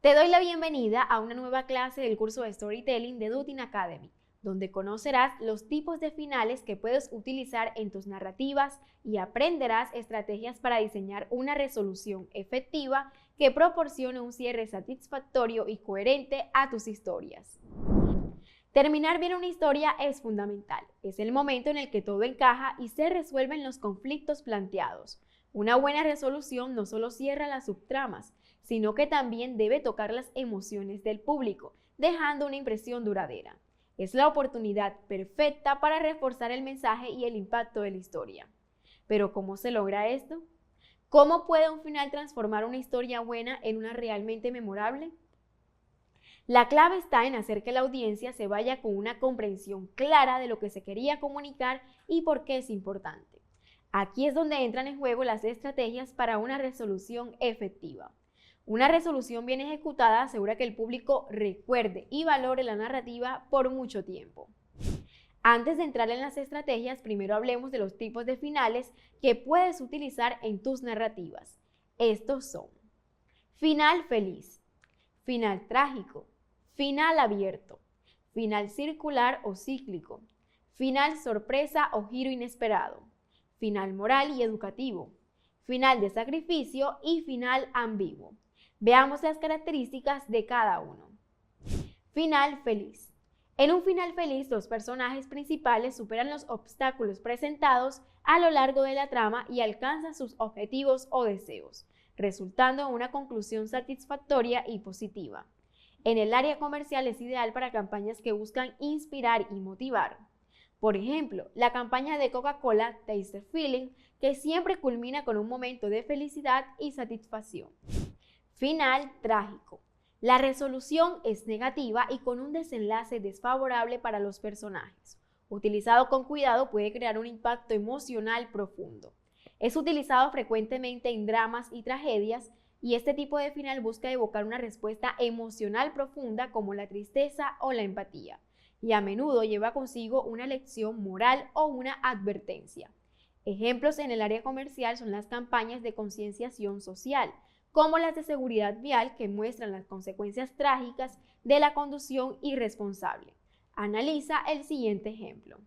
Te doy la bienvenida a una nueva clase del curso de Storytelling de Dutin Academy, donde conocerás los tipos de finales que puedes utilizar en tus narrativas y aprenderás estrategias para diseñar una resolución efectiva que proporcione un cierre satisfactorio y coherente a tus historias. Terminar bien una historia es fundamental. Es el momento en el que todo encaja y se resuelven los conflictos planteados. Una buena resolución no solo cierra las subtramas, sino que también debe tocar las emociones del público, dejando una impresión duradera. Es la oportunidad perfecta para reforzar el mensaje y el impacto de la historia. Pero ¿cómo se logra esto? ¿Cómo puede un final transformar una historia buena en una realmente memorable? La clave está en hacer que la audiencia se vaya con una comprensión clara de lo que se quería comunicar y por qué es importante. Aquí es donde entran en juego las estrategias para una resolución efectiva. Una resolución bien ejecutada asegura que el público recuerde y valore la narrativa por mucho tiempo. Antes de entrar en las estrategias, primero hablemos de los tipos de finales que puedes utilizar en tus narrativas. Estos son: final feliz, final trágico, final abierto, final circular o cíclico, final sorpresa o giro inesperado, final moral y educativo, final de sacrificio y final ambiguo. Veamos las características de cada uno. Final feliz. En un final feliz, los personajes principales superan los obstáculos presentados a lo largo de la trama y alcanzan sus objetivos o deseos, resultando en una conclusión satisfactoria y positiva. En el área comercial es ideal para campañas que buscan inspirar y motivar. Por ejemplo, la campaña de Coca-Cola Taste the Feeling, que siempre culmina con un momento de felicidad y satisfacción. Final trágico. La resolución es negativa y con un desenlace desfavorable para los personajes. Utilizado con cuidado puede crear un impacto emocional profundo. Es utilizado frecuentemente en dramas y tragedias, y este tipo de final busca evocar una respuesta emocional profunda como la tristeza o la empatía, y a menudo lleva consigo una lección moral o una advertencia. Ejemplos en el área comercial son las campañas de concienciación social, como las de seguridad vial, que muestran las consecuencias trágicas de la conducción irresponsable. Analiza el siguiente ejemplo.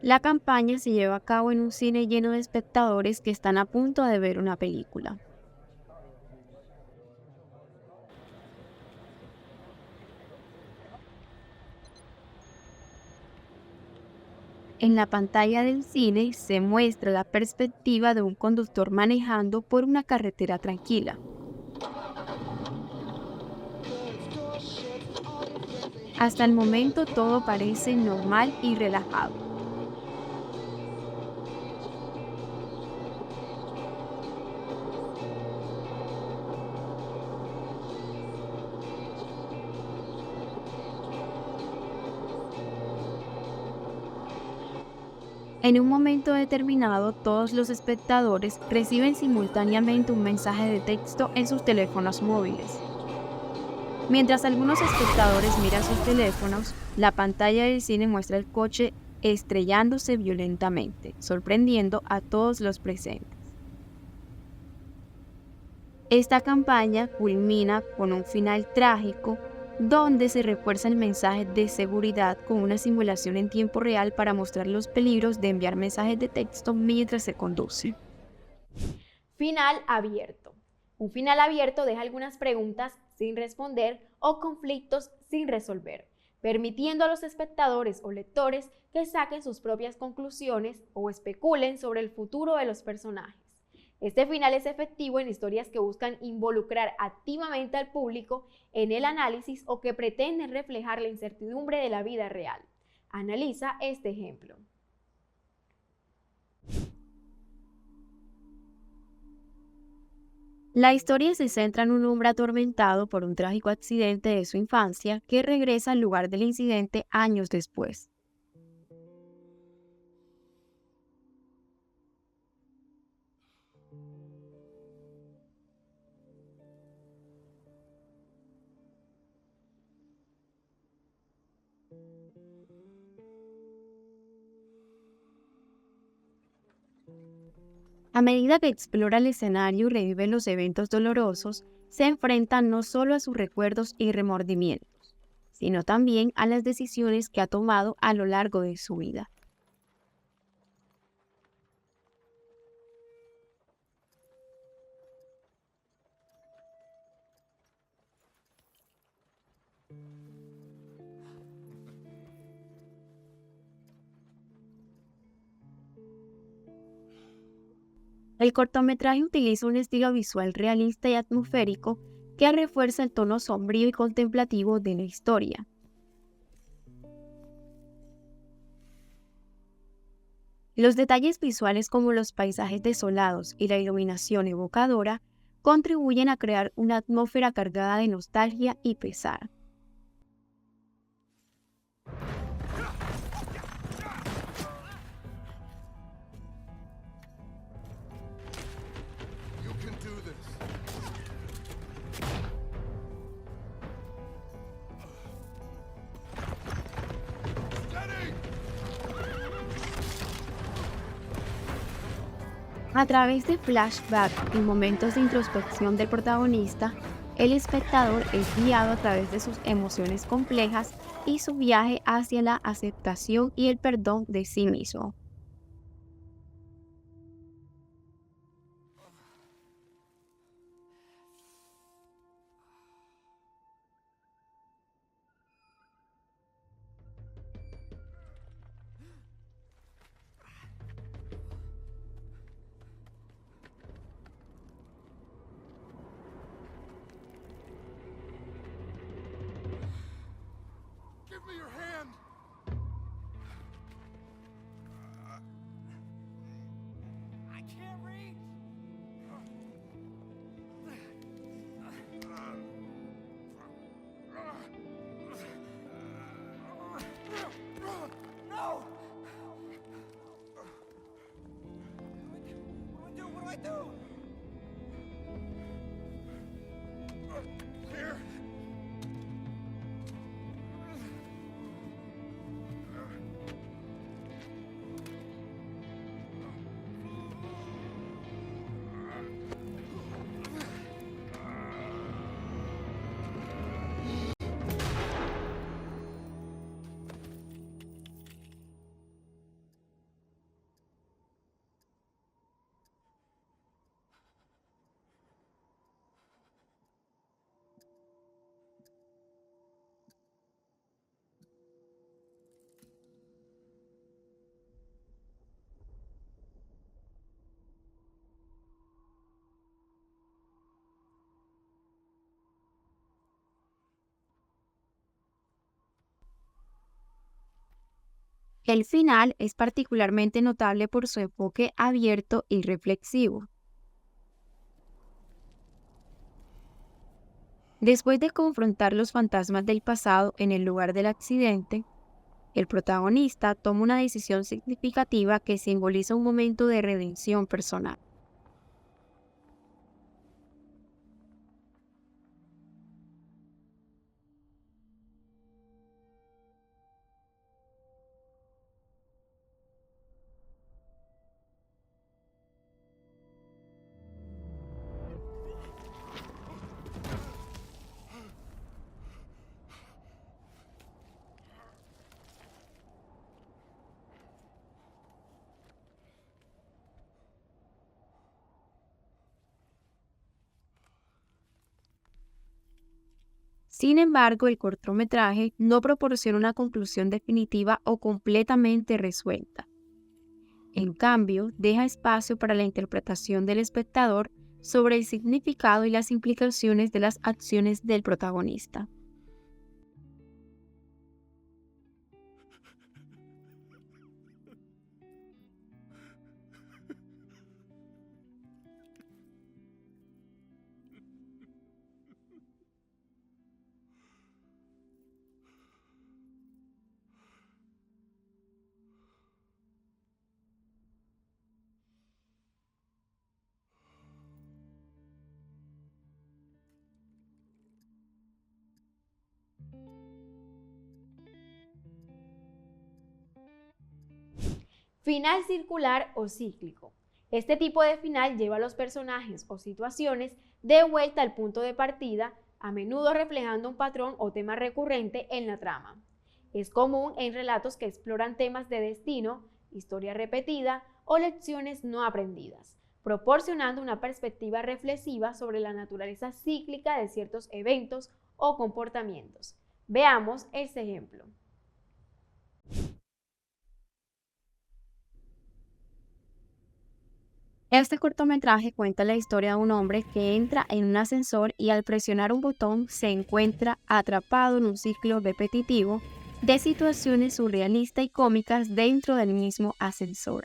La campaña se lleva a cabo en un cine lleno de espectadores que están a punto de ver una película. En la pantalla del cine se muestra la perspectiva de un conductor manejando por una carretera tranquila. Hasta el momento todo parece normal y relajado. En un momento determinado, todos los espectadores reciben simultáneamente un mensaje de texto en sus teléfonos móviles. Mientras algunos espectadores miran sus teléfonos, la pantalla del cine muestra el coche estrellándose violentamente, sorprendiendo a todos los presentes. Esta campaña culmina con un final trágico donde se refuerza el mensaje de seguridad con una simulación en tiempo real para mostrar los peligros de enviar mensajes de texto mientras se conduce. Final abierto. Un final abierto deja algunas preguntas sin responder o conflictos sin resolver, permitiendo a los espectadores o lectores que saquen sus propias conclusiones o especulen sobre el futuro de los personajes. Este final es efectivo en historias que buscan involucrar activamente al público en el análisis o que pretenden reflejar la incertidumbre de la vida real. Analiza este ejemplo. La historia se centra en un hombre atormentado por un trágico accidente de su infancia que regresa al lugar del incidente años después. A medida que explora el escenario y revive los eventos dolorosos, se enfrenta no solo a sus recuerdos y remordimientos, sino también a las decisiones que ha tomado a lo largo de su vida. El cortometraje utiliza un estilo visual realista y atmosférico que refuerza el tono sombrío y contemplativo de la historia. Los detalles visuales como los paisajes desolados y la iluminación evocadora contribuyen a crear una atmósfera cargada de nostalgia y pesar. You can do this. Steady! A través de flashbacks y momentos de introspección del protagonista, el espectador es guiado a través de sus emociones complejas y su viaje hacia la aceptación y el perdón de sí mismo. Give me your hand! I can't reach! No! What do I do? What do I do? Here! El final es particularmente notable por su enfoque abierto y reflexivo. Después de confrontar los fantasmas del pasado en el lugar del accidente, el protagonista toma una decisión significativa que simboliza un momento de redención personal. Sin embargo, el cortometraje no proporciona una conclusión definitiva o completamente resuelta. En cambio, deja espacio para la interpretación del espectador sobre el significado y las implicaciones de las acciones del protagonista. Final circular o cíclico. Este tipo de final lleva a los personajes o situaciones de vuelta al punto de partida, a menudo reflejando un patrón o tema recurrente en la trama. Es común en relatos que exploran temas de destino, historia repetida o lecciones no aprendidas, proporcionando una perspectiva reflexiva sobre la naturaleza cíclica de ciertos eventos o comportamientos. Veamos este ejemplo. Este cortometraje cuenta la historia de un hombre que entra en un ascensor y al presionar un botón se encuentra atrapado en un ciclo repetitivo de situaciones surrealistas y cómicas dentro del mismo ascensor.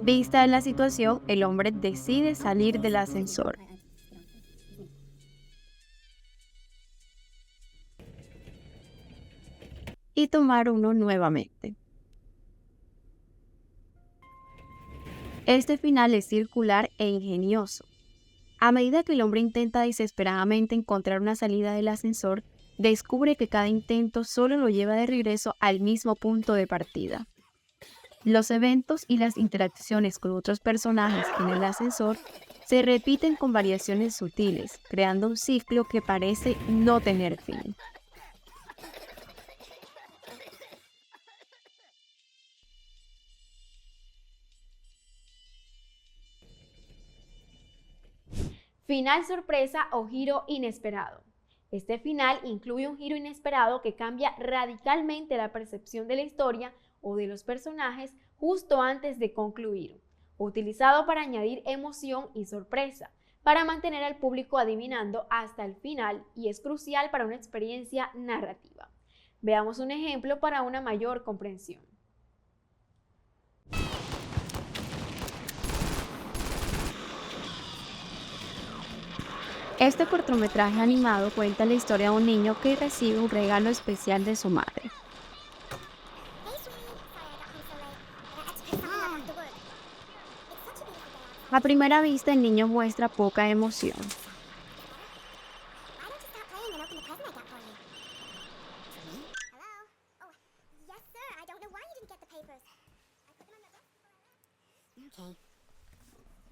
Vista la situación, el hombre decide salir del ascensor y tomar uno nuevamente. Este final es circular e ingenioso. A medida que el hombre intenta desesperadamente encontrar una salida del ascensor, descubre que cada intento solo lo lleva de regreso al mismo punto de partida. Los eventos y las interacciones con otros personajes en el ascensor se repiten con variaciones sutiles, creando un ciclo que parece no tener fin. Final sorpresa o giro inesperado. Este final incluye un giro inesperado que cambia radicalmente la percepción de la historia o de los personajes justo antes de concluir, utilizado para añadir emoción y sorpresa, para mantener al público adivinando hasta el final y es crucial para una experiencia narrativa. Veamos un ejemplo para una mayor comprensión. Este cortometraje animado cuenta la historia de un niño que recibe un regalo especial de su madre. A primera vista, el niño muestra poca emoción.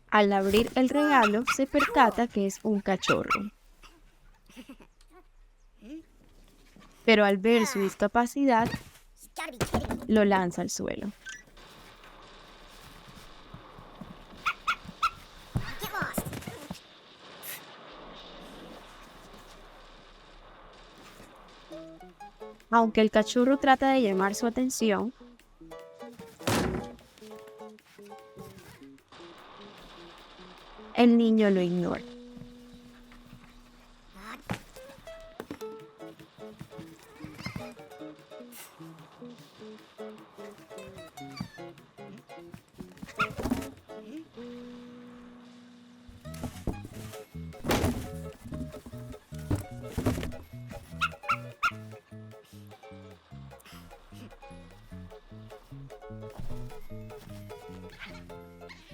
Al abrir el regalo, se percata que es un cachorro. Pero al ver su discapacidad, lo lanza al suelo. Aunque el cachorro trata de llamar su atención, el niño lo ignora.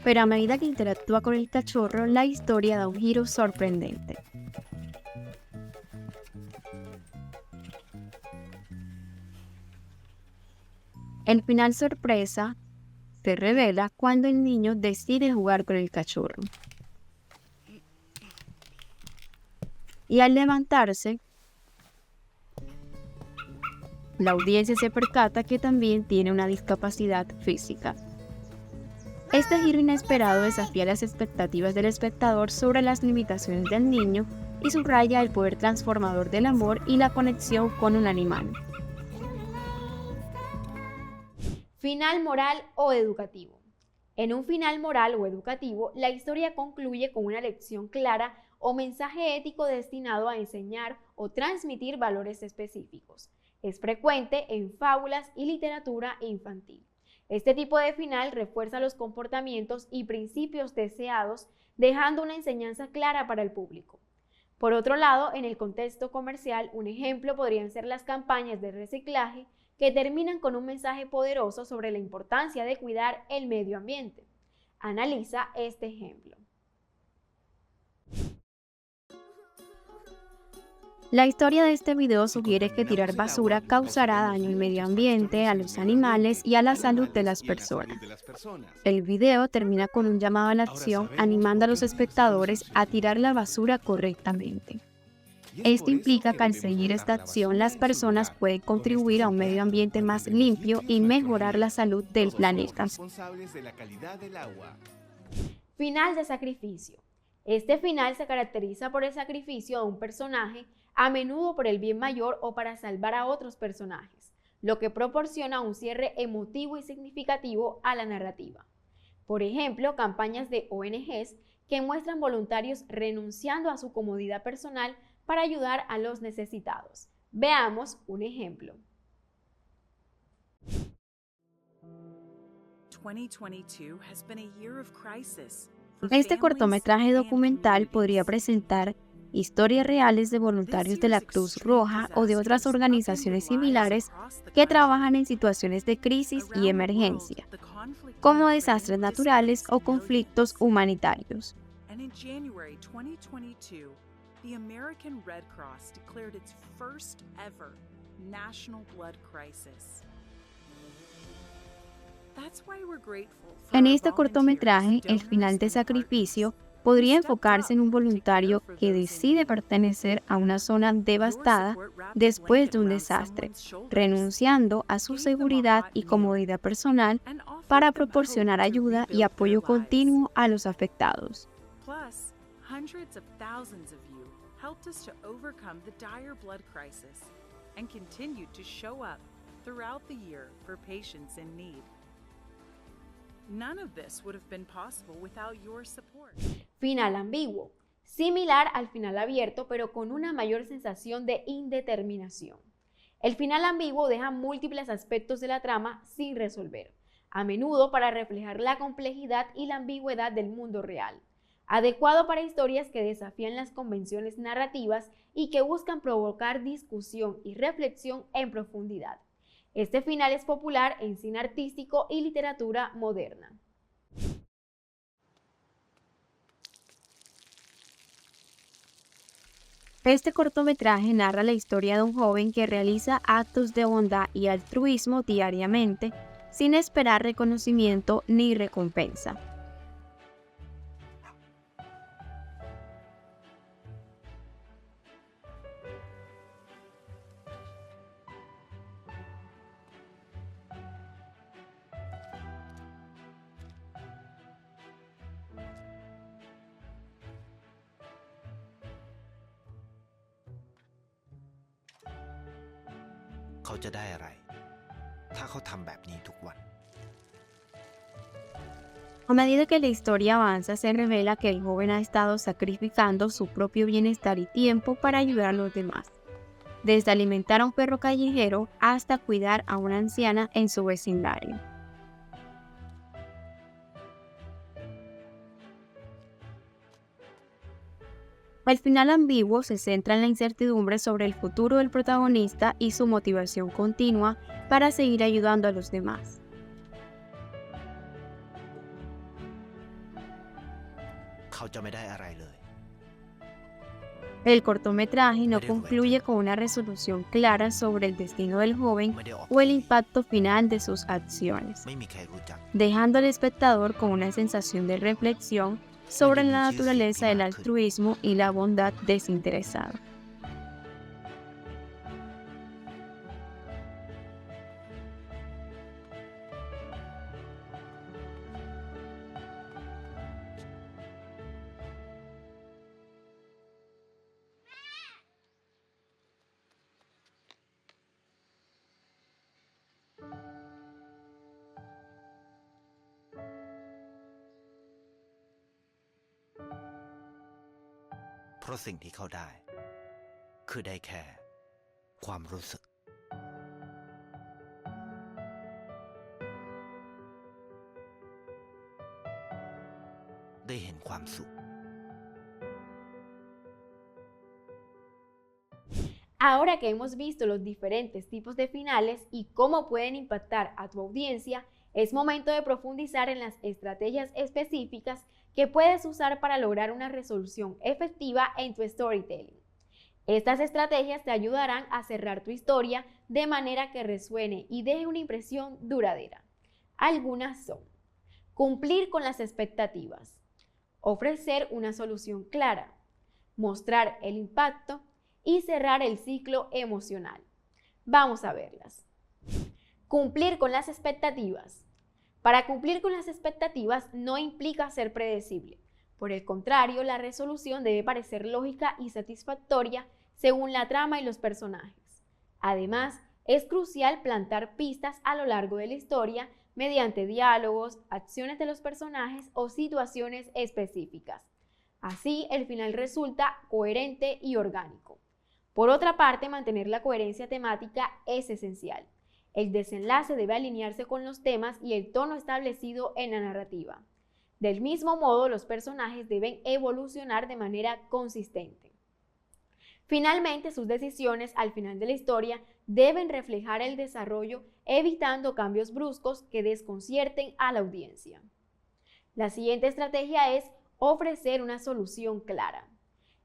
Pero a medida que interactúa con el cachorro, la historia da un giro sorprendente. El final sorpresa se revela cuando el niño decide jugar con el cachorro. y al levantarse, la audiencia se percata que también tiene una discapacidad física. Este giro inesperado desafía las expectativas del espectador sobre las limitaciones del niño y subraya el poder transformador del amor y la conexión con un animal. Final moral o educativo. En un final moral o educativo, la historia concluye con una lección clara o mensaje ético destinado a enseñar o transmitir valores específicos. Es frecuente en fábulas y literatura infantil. Este tipo de final refuerza los comportamientos y principios deseados, dejando una enseñanza clara para el público. Por otro lado, en el contexto comercial, un ejemplo podrían ser las campañas de reciclaje que terminan con un mensaje poderoso sobre la importancia de cuidar el medio ambiente. Analiza este ejemplo. La historia de este video sugiere que tirar basura causará daño al medio ambiente, a los animales y a la salud de las personas. El video termina con un llamado a la acción, animando a los espectadores a tirar la basura correctamente. Esto implica que al seguir esta acción, las personas pueden contribuir a un medio ambiente más limpio y mejorar la salud del planeta. Final de sacrificio. Este final se caracteriza por el sacrificio de un personaje, a menudo por el bien mayor o para salvar a otros personajes, lo que proporciona un cierre emotivo y significativo a la narrativa. Por ejemplo, campañas de ONGs que muestran voluntarios renunciando a su comodidad personal para ayudar a los necesitados. Veamos un ejemplo. 2022 has been a year of crisis. Este cortometraje documental podría presentar historias reales de voluntarios de la Cruz Roja o de otras organizaciones similares que trabajan en situaciones de crisis y emergencia, como desastres naturales o conflictos humanitarios. And in January 2022, the American Red Cross declared its first ever national blood crisis. That's why we're grateful for En our este cortometraje, el final de sacrificio podría enfocarse en un voluntario que decide pertenecer a una zona devastada después de un desastre, renunciando a su seguridad y comodidad personal para proporcionar ayuda y apoyo continuo a los afectados. Plus, hundreds of thousands of you helped us to overcome the dire blood crisis and continue to show up throughout the year for patients in need. None of this would have been possible without your support. Final ambiguo. Similar al final abierto, pero con una mayor sensación de indeterminación. El final ambiguo deja múltiples aspectos de la trama sin resolver, a menudo para reflejar la complejidad y la ambigüedad del mundo real, adecuado para historias que desafían las convenciones narrativas y que buscan provocar discusión y reflexión en profundidad. Este final es popular en cine artístico y literatura moderna. Este cortometraje narra la historia de un joven que realiza actos de bondad y altruismo diariamente, sin esperar reconocimiento ni recompensa. A medida que la historia avanza, se revela que el joven ha estado sacrificando su propio bienestar y tiempo para ayudar a los demás, desde alimentar a un perro callejero hasta cuidar a una anciana en su vecindario. El final ambiguo se centra en la incertidumbre sobre el futuro del protagonista y su motivación continua para seguir ayudando a los demás. El cortometraje no concluye con una resolución clara sobre el destino del joven o el impacto final de sus acciones, dejando al espectador con una sensación de reflexión sobre la naturaleza del altruismo y la bondad desinteresada.เพราะสิ่งที่เขาได้ คือได้แค่ความรู้สึก ได้เห็นความสุข Ahora que hemos visto los diferentes tipos de finales y cómo pueden impactar a tu audiencia, es momento de profundizar en las estrategias específicas que puedes usar para lograr una resolución efectiva en tu storytelling. Estas estrategias te ayudarán a cerrar tu historia de manera que resuene y deje una impresión duradera. Algunas son: cumplir con las expectativas, ofrecer una solución clara, mostrar el impacto y cerrar el ciclo emocional. Vamos a verlas. Cumplir con las expectativas. Para cumplir con las expectativas no implica ser predecible. Por el contrario, la resolución debe parecer lógica y satisfactoria según la trama y los personajes. Además, es crucial plantar pistas a lo largo de la historia mediante diálogos, acciones de los personajes o situaciones específicas. Así, el final resulta coherente y orgánico. Por otra parte, mantener la coherencia temática es esencial. El desenlace debe alinearse con los temas y el tono establecido en la narrativa. Del mismo modo, los personajes deben evolucionar de manera consistente. Finalmente, sus decisiones al final de la historia deben reflejar el desarrollo, evitando cambios bruscos que desconcierten a la audiencia. La siguiente estrategia es ofrecer una solución clara.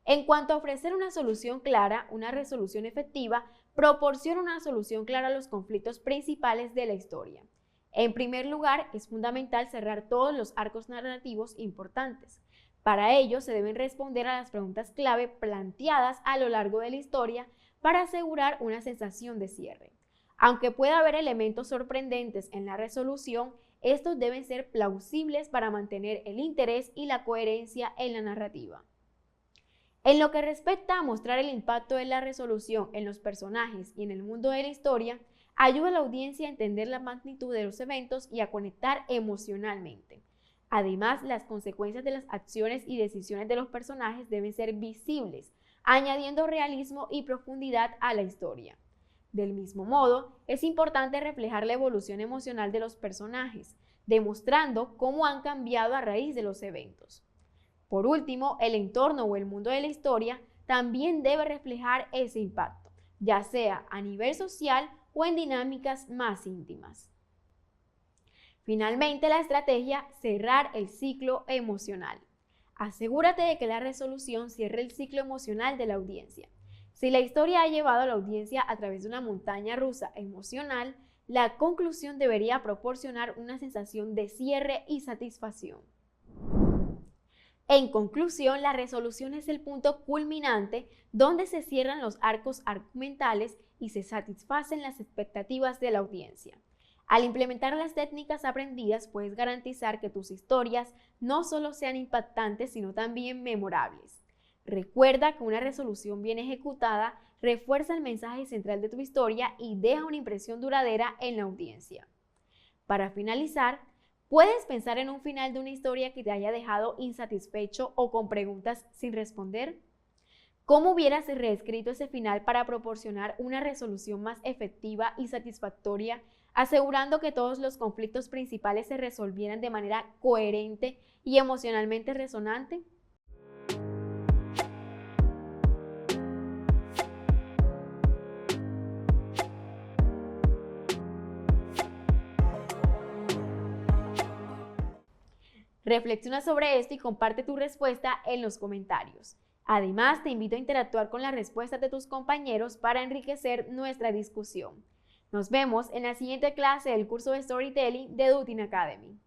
En cuanto a ofrecer una solución clara, una resolución efectiva proporciona una solución clara a los conflictos principales de la historia. En primer lugar, es fundamental cerrar todos los arcos narrativos importantes. Para ello, se deben responder a las preguntas clave planteadas a lo largo de la historia para asegurar una sensación de cierre. Aunque pueda haber elementos sorprendentes en la resolución, estos deben ser plausibles para mantener el interés y la coherencia en la narrativa. En lo que respecta a mostrar el impacto de la resolución en los personajes y en el mundo de la historia, ayuda a la audiencia a entender la magnitud de los eventos y a conectar emocionalmente. Además, las consecuencias de las acciones y decisiones de los personajes deben ser visibles, añadiendo realismo y profundidad a la historia. Del mismo modo, es importante reflejar la evolución emocional de los personajes, demostrando cómo han cambiado a raíz de los eventos. Por último, el entorno o el mundo de la historia también debe reflejar ese impacto, ya sea a nivel social o en dinámicas más íntimas. Finalmente, la estrategia: cerrar el ciclo emocional. Asegúrate de que la resolución cierre el ciclo emocional de la audiencia. Si la historia ha llevado a la audiencia a través de una montaña rusa emocional, la conclusión debería proporcionar una sensación de cierre y satisfacción. En conclusión, la resolución es el punto culminante donde se cierran los arcos argumentales y se satisfacen las expectativas de la audiencia. Al implementar las técnicas aprendidas, puedes garantizar que tus historias no solo sean impactantes, sino también memorables. Recuerda que una resolución bien ejecutada refuerza el mensaje central de tu historia y deja una impresión duradera en la audiencia. Para finalizar, ¿puedes pensar en un final de una historia que te haya dejado insatisfecho o con preguntas sin responder? ¿Cómo hubieras reescrito ese final para proporcionar una resolución más efectiva y satisfactoria, asegurando que todos los conflictos principales se resolvieran de manera coherente y emocionalmente resonante? Reflexiona sobre esto y comparte tu respuesta en los comentarios. Además, te invito a interactuar con las respuestas de tus compañeros para enriquecer nuestra discusión. Nos vemos en la siguiente clase del curso de Storytelling de Dutin Academy.